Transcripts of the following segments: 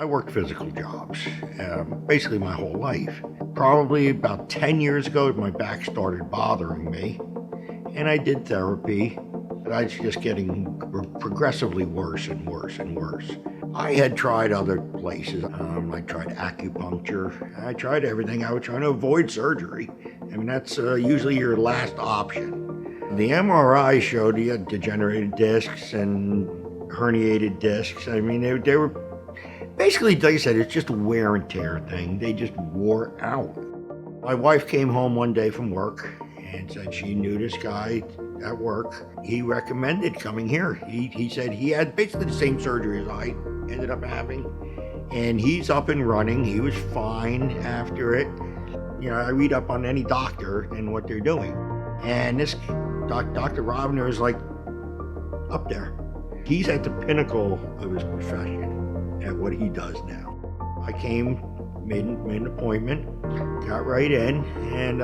I worked physical jobs, basically my whole life. Probably about 10 years ago, my back started bothering me, and I did therapy, but I was just getting progressively worse and worse and worse. I had tried other places. I tried acupuncture. I tried everything. I was trying to avoid surgery. I mean, that's usually your last option. The MRI showed he had degenerated discs and herniated discs. I mean, they were basically, like I said, it's just a wear and tear thing. They just wore out. My wife came home one day from work and said she knew this guy at work. He recommended coming here. He said he had basically the same surgery as I ended up having, and he's up and running. He was fine after it. You know, I read up on any doctor and what they're doing. And this Dr. Robner is like up there. He's at the pinnacle of his profession at what he does now. I came, made an appointment, got right in, and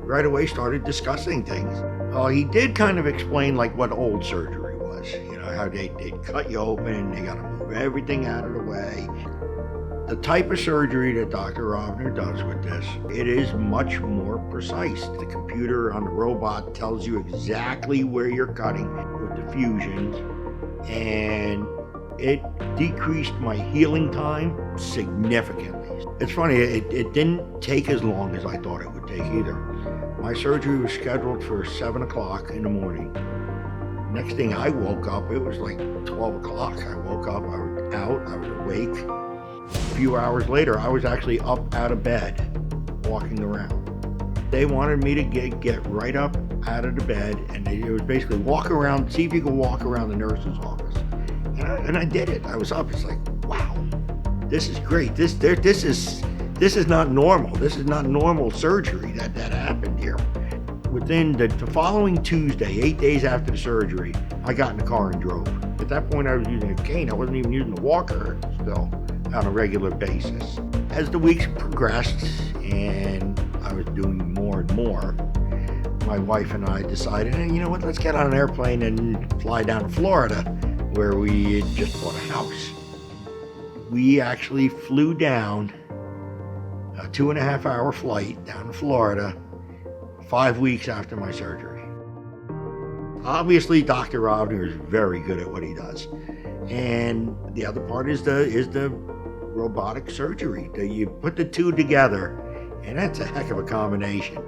right away started discussing things. He did kind of explain like what old surgery was, you know, how they'd cut you open, they gotta move everything out of the way. The type of surgery that Dr. Robner does with this, it is much more precise. The computer on the robot tells you exactly where you're cutting with the fusions, and it decreased my healing time significantly. It's funny, it didn't take as long as I thought it would take either. My surgery was scheduled for 7 o'clock in the morning. Next thing I woke up, it was like 12 o'clock. I woke up, I was out, I was awake. A few hours later, I was actually up out of bed, walking around. They wanted me to get right up out of the bed, and it was basically walk around, see if you could walk around the nurse's office. And I did it. I was up. It's like, wow, this is great. This is not normal. This is not normal surgery that happened here. Within the following Tuesday, 8 days after the surgery, I got in the car and drove. At that point, I was using a cane. I wasn't even using the walker still on a regular basis. As the weeks progressed and I was doing more and more, my wife and I decided, hey, you know what, let's get on an airplane and fly down to Florida, where we had just bought a house. We actually flew down a 2.5-hour flight down to Florida 5 weeks after my surgery. Obviously, Dr. Robner is very good at what he does. And the other part is the robotic surgery. You put the two together, and that's a heck of a combination.